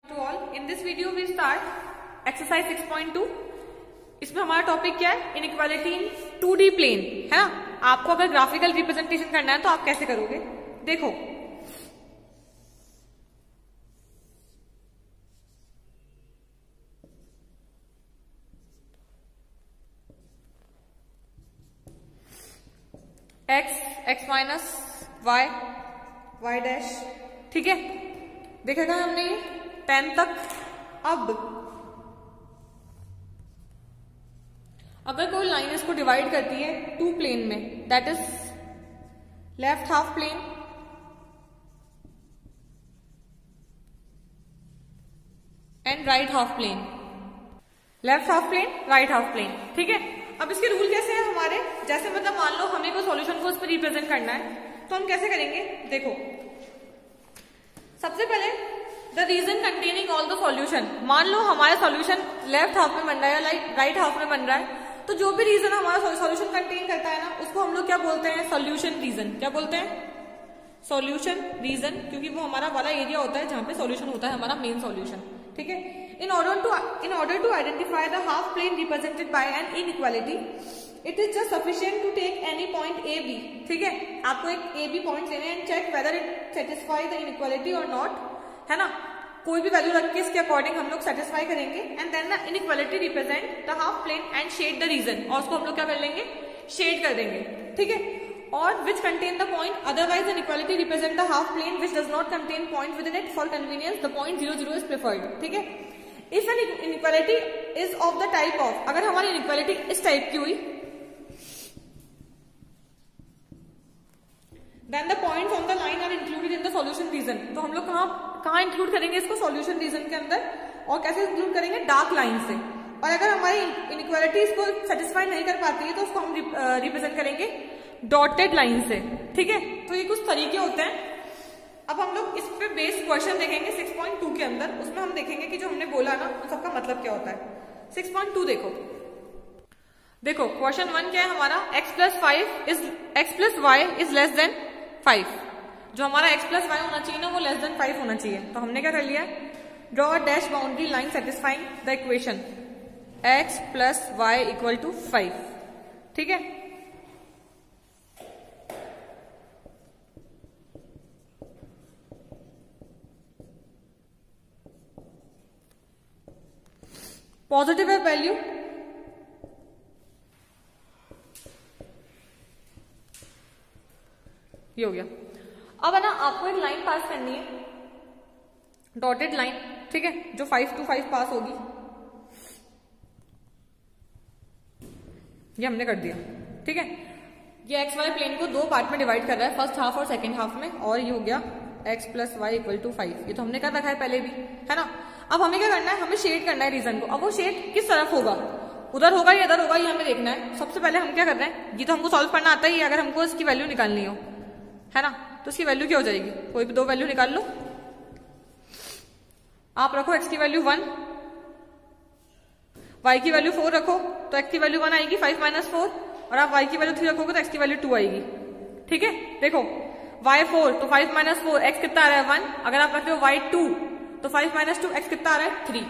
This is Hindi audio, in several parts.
To all, in this video we start exercise 6.2. इसमें हमारा टॉपिक क्या है? इनइक्वालिटी इन 2D प्लेन, है ना। आपको अगर ग्राफिकल रिप्रेजेंटेशन करना है तो आप कैसे करोगे? देखो, x माइनस y डैश, ठीक है। देखेगा हमने 10 तक। अब अगर कोई लाइन इसको डिवाइड करती है टू प्लेन में, that is left half plane and right half plane, left half plane, right half plane, ठीक है। अब इसके रूल कैसे हैं हमारे? जैसे मतलब मान लो हमें कोई सॉल्यूशन को उस पर रिप्रेजेंट करना है तो हम कैसे करेंगे? देखो, सबसे पहले the reason containing all the solution. मान लो हमारा सॉल्यूशन लेफ्ट हाफ में बन रहा है या राइट हाफ में बन रहा है, तो जो भी रीजन हमारा सॉल्यूशन कंटेन करता है ना, उसको हम लोग क्या बोलते हैं? Solution region. क्या बोलते हैं? सॉल्यूशन रीजन, क्योंकि वो हमारा वाला एरिया होता है जहां पे सॉल्यूशन होता है, हमारा मेन सॉल्यूशन, ठीक है। In order to identify the half plane represented by an inequality, it is just sufficient to take any point a b, ठीक है। आपको एक ए बी पॉइंट लेना है and check whether it satisfy the inequality और नॉट, है ना। कोई भी वैल्यू रख के इसके अकॉर्डिंग हम लोग सेटिस्फाई करेंगे and then the inequality represent the half plane and shade the region, और उसको हम लोग क्या कर लेंगे? शेड कर देंगे, ठीक है। और which contain the point, otherwise inequality represent the half plane which does not contain point with in it, for convenience the point 0 0 is preferred, ठीक है। If an inequality is of the type of, अगर हमारी इनइक्वालिटी इस टाइप की हुई, then the points on the line are included in the solution region. तो हम लोग कहाँ इंक्लूड करेंगे इसको? सॉल्यूशन रीजन के अंदर। और कैसे इंक्लूड करेंगे? डार्क लाइन से। और अगर हमारी इनइक्वालिटी इसको सेटिस्फाई नहीं कर पाती है तो उसको हम रिप्रेजेंट करेंगे डॉटेड लाइन से, ठीक है। तो ये कुछ तरीके होते हैं। अब हम लोग इस पे बेस्ड क्वेश्चन देखेंगे 6.2 के अंदर। उसमें हम देखेंगे कि जो हमने बोला ना, उन सबका मतलब क्या होता है। 6.2 देखो, क्वेश्चन 1 क्या है हमारा? x plus y is less than 5। जो हमारा x प्लस वाई होना चाहिए ना, वो लेस देन 5 होना चाहिए। तो हमने क्या कर लिया? Draw a dash boundary line satisfying the equation x plus y equal to 5, ठीक है। पॉजिटिव है वैल्यू, ये हो गया। अब है ना, आपको एक लाइन पास करनी है, डॉटेड लाइन, ठीक है, जो 5 to 5 पास होगी। ये हमने कर दिया, ठीक है। ये एक्स वाले प्लेन को दो पार्ट में डिवाइड कर रहा है, फर्स्ट हाफ और सेकंड हाफ में, और ये हो गया x plus y equal to 5। ये तो हमने कर रखा है पहले भी, है ना। अब हमें क्या करना है? हमें शेड करना है रीजन को। अब वो शेड किस तरफ होगा? उधर होगा या इधर होगा, ये हमें देखना है। सबसे पहले हम क्या कर रहे हैं? ये तो हमको सॉल्व करना आता ही है। अगर हमको इसकी वैल्यू निकालनी हो, है ना, तो इसकी वैल्यू क्या हो जाएगी? कोई भी दो वैल्यू निकाल लो। आप रखो x की वैल्यू 1, y की वैल्यू 4 रखो, तो x की वैल्यू 1 आएगी, 5 माइनस 4। और आप y की वैल्यू 3 रखोगे तो x की वैल्यू 2 आएगी, ठीक है। देखो, y 4 तो 5 माइनस 4, x कितना आ रहा है? 1। अगर आप रखते हो y 2 तो 5 माइनस 2, x कितना आ रहा है? 3,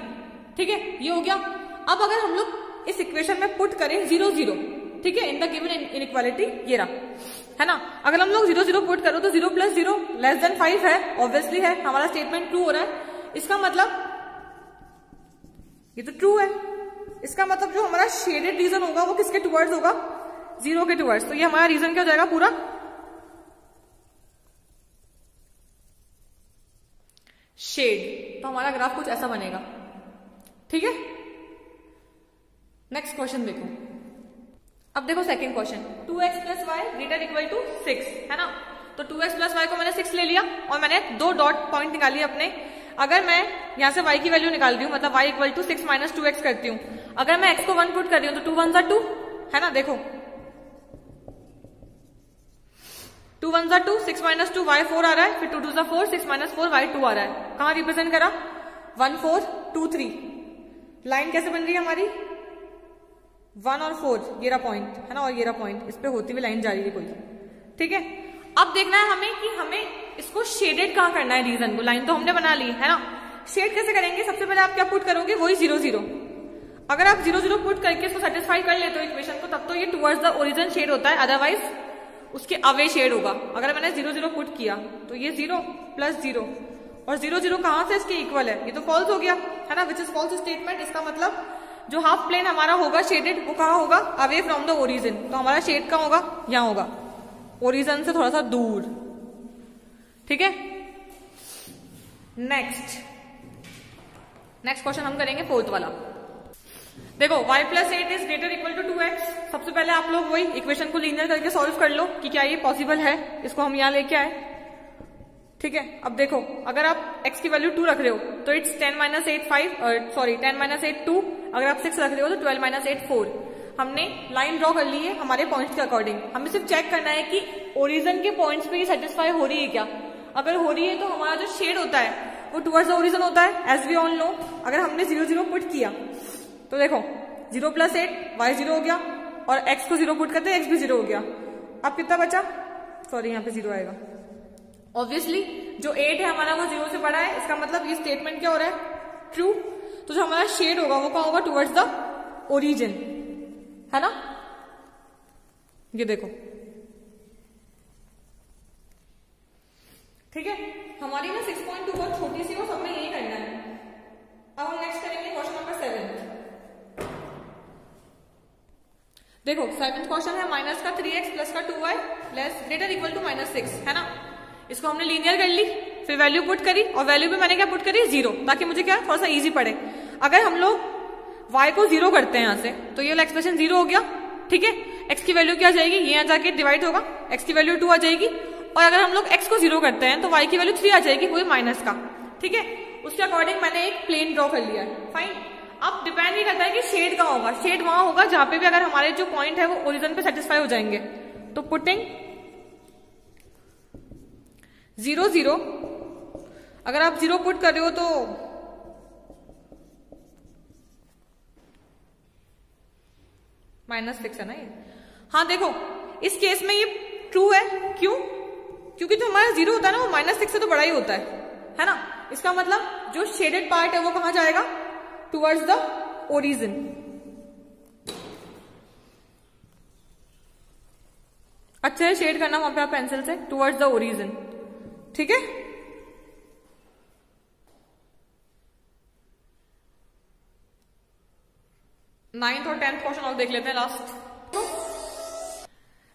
ठीक है। ये हो गया। अब अगर हम लोग इस इक्वेशन में पुट करें 0 0, ठीक है, इन द गिवन इनइक्वालिटी, ये रहा, है ना। अगर हम लोग 0 0 पुट करो तो 0 प्लस 0 लेस देन 5 है, ऑब्वियसली है। हमारा स्टेटमेंट ट्रू हो रहा है। इसका मतलब ये तो ट्रू है। इसका मतलब जो हमारा शेडेड रीजन होगा वो किसके टुवर्ड्स होगा? 0 के टुवर्ड्स। तो ये हमारा रीजन क्या हो जाएगा? पूरा शेड। तो हमारा ग्राफ कुछ ऐसा बनेगा, ठीक है। नेक्स्ट क्वेश्चन देखो। अब देखो second question, 2x plus y greater equal to 6, है ना। तो 2x प्लस वाई को मैंने 6 ले लिया और मैंने दो डॉट पॉइंट निकाली अपने। अगर मैं यहां से y की वैल्यू निकाल रही हूं, मतलब y equal to 6 minus 2x करती हूं। अगर मैं x को 1 पुट कर रही हूं तो 2 1 2, है ना। देखो, 2 1 2, 6 माइनस 2 y 4 आ रहा है, फिर 2 2 4, 6 माइनस 4 y 2 आ रहा है। कहां रिप्रेजेंट करा? 1 4 2 3। लाइन कैसे बन रही है हमारी? 1 और 4, ये रहा पॉइंट, है ना, और ये रहा पॉइंट। इस पे होती हुई लाइन जा रही है कोई, ठीक है। अब देखना है हमें कि हमें इसको शेडेड कहां करना है रीजन को। लाइन तो हमने बना ली, है ना। शेड कैसे करेंगे, सबसे पहले आप क्या पुट करोगे, वही 0 0। अगर आप 0 0 पुट करके इसको सेटिस्फाई कर लेते हो इक्वेशन को, तब तो ये टुवर्ड्स द ओरिजिन शेड होता है, अदरवाइज उसके अवे शेड होगा। अगर मैंने 0 0 पुट किया तो ये 0 प्लस 0 और 0 0 कहां से इसके इक्वल है, ये तो फॉल्स हो गया है ना, विच इज फॉल्स स्टेटमेंट। इसका मतलब जो हाफ प्लेन हमारा होगा शेडेड, वो कहां होगा, अवे फ्रॉम द ओरिजिन। तो हमारा शेड कहां होगा, यहां होगा, ओरिजिन से थोड़ा सा दूर। ठीक है, नेक्स्ट क्वेश्चन हम करेंगे फोर्थ वाला। देखो y plus 8 is greater equal to 2x। सबसे पहले आप लोग वही इक्वेशन को लीनियर करके सॉल्व कर लो कि क्या ये पॉसिबल है, इसको हम यहां लेके आए। ठीक है, अब देखो अगर आप x की वैल्यू 2 रख रहे हो तो इट्स 10 माइनस 8 2। अगर आप 6 रख रहे हो तो 12 माइनस 8 4। हमने लाइन ड्रॉ कर ली है हमारे पॉइंट्स के अकॉर्डिंग। हमें सिर्फ चेक करना है कि ओरिजिन के पॉइंट्स पे ये सेटिस्फाई हो रही है क्या। अगर हो रही है तो हमारा जो शेड होता है वो टुवर्ड्स द ओरिजिन होता है, एज वी ऑल नो। अगर हमने 0 0 पुट किया तो देखो 0 प्लस 8 y 0 हो गया, और x को 0 पुट करते x भी 0 हो गया। अब कितना बचा, सॉरी यहाँ पे 0 आएगा। ऑब्वियसली जो 8 है हमारा वो 0 से बड़ा है, इसका मतलब ये स्टेटमेंट क्या हो रहा है, ट्रू। तो जो हमारा शेड होगा वो कहाँ होगा, टुवर्ड्स द ओरिजिन, है ना। ये देखो, ठीक है, हमारी ना 6.2 बहुत छोटी सी, और सब में यही करना है। अब हम नेक्स्ट करेंगे क्वेश्चन नंबर 7। देखो 7th क्वेश्चन है माइनस का 3x प्लस का 2y less greater equal to -6, है ना। इसको हमने लीनियर कर ली, फिर वैल्यू पुट करी, और वैल्यू भी मैंने क्या पुट करी, 0, ताकि मुझे क्या थोड़ा सा इजी पड़े। अगर हम लोग y को 0 करते हैं यहां से, तो ये वाला एक्सप्रेशन 0 हो गया। ठीक है, x की वैल्यू क्या आ जाएगी, ये यहां जाके डिवाइड होगा, x की वैल्यू 2 आ जाएगी। और अगर हम लोग x को 0 करते हैं तो y की वैल्यू 3 आ जाएगी, वही माइनस का। ठीक है, उसके अकॉर्डिंग मैंने एक प्लेन ड्रॉ कर लिया है। फाइन, अब डिपेंड नहीं करता है कि शेड कहां होगा, शेड वहां होगा जहां पे भी अगर हमारे जो पॉइंट है वो ओरिजिन पे सेटिस्फाई हो जाएंगे। तो पुटिंग 0 0, अगर आप 0 पुट कर रहे हो तो -6 है ना ये। हाँ देखो, इस केस में ये ट्रू है, क्यों, क्योंकि जो हमारा 0 होता है ना वो -6 से तो बड़ा ही होता है ना। इसका मतलब जो शेडेड पार्ट है वो कहां जाएगा, टुवर्ड्स द ओरिजिन। अच्छा है शेड करना वहां पे आप पेंसिल से, टुवर्ड्स द ओरिजिन। ठीक है, नाइन्थ और 10th क्वेश्चन और देख लेते हैं लास्ट।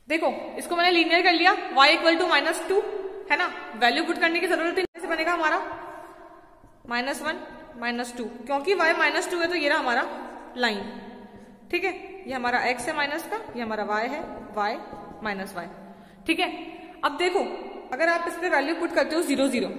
देखो इसको मैंने लीनियर कर लिया, y इक्वल टू -2, है ना। वैल्यू पुट करने की जरूरत नहीं, कैसे बनेगा हमारा -1 -2, क्योंकि y -2 है तो ये रहा हमारा लाइन। ठीक है, ये हमारा x है माइनस का, ये हमारा y है, y माइनस y। ठीक है, अब देखो अगर आप इस पे वैल्यू पुट करते हो 0 0,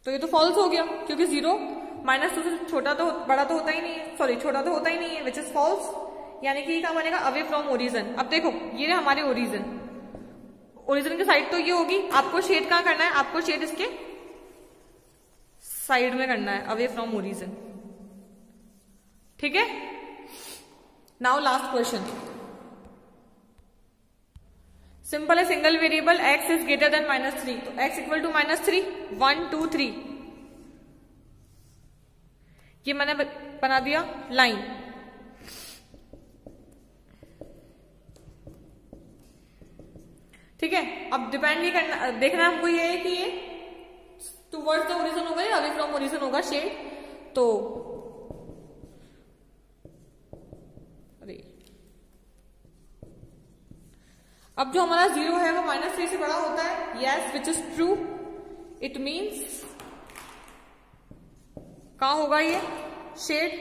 तो ये तो फॉल्स हो गया, क्योंकि 0 -2 से छोटा तो बड़ा तो होता ही नहीं है, सॉरी छोटा तो होता ही नहीं है, विच इज फॉल्स। यानी कि क्या बनेगा, अवे फ्रॉम ओरिजिन। अब देखो ये है हमारे ओरिजिन, ओरिजिन की साइड तो ये होगी। आपको शेड कहां करना है, आपको शेड इसके साइड में करना है, अवे फ्रॉम ओरिजिन। ठीक है, नाउ लास्ट क्वेश्चन, सिंपल है, single variable x is greater than -3, तो x इक्वल टू -3, 1 2 3, ये मैंने बना दिया लाइन। ठीक है, अब डिपेंड नहीं करना, देखना हमको ये है कि ये टुवर्ड्स द ओरिजिन होगा या अवे फ्रॉम ओरिजिन होगा शेड। तो अरे अब जो हमारा 0 है वो -3 से बड़ा होता है, yes which is true. It means कहां होगा ये शेड,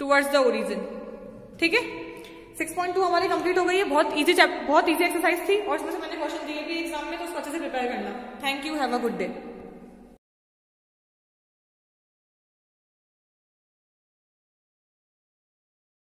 टुवर्ड्स द ओरिजिन। ठीक है, 6.2 हमारी कंप्लीट हो गई है। बहुत इजी एक्सरसाइज थी, और इसमें से मैंने क्वेश्चन दिए भी एग्जाम में, तो उसको अच्छे से प्रिपेयर करना। Thank you, have a good day.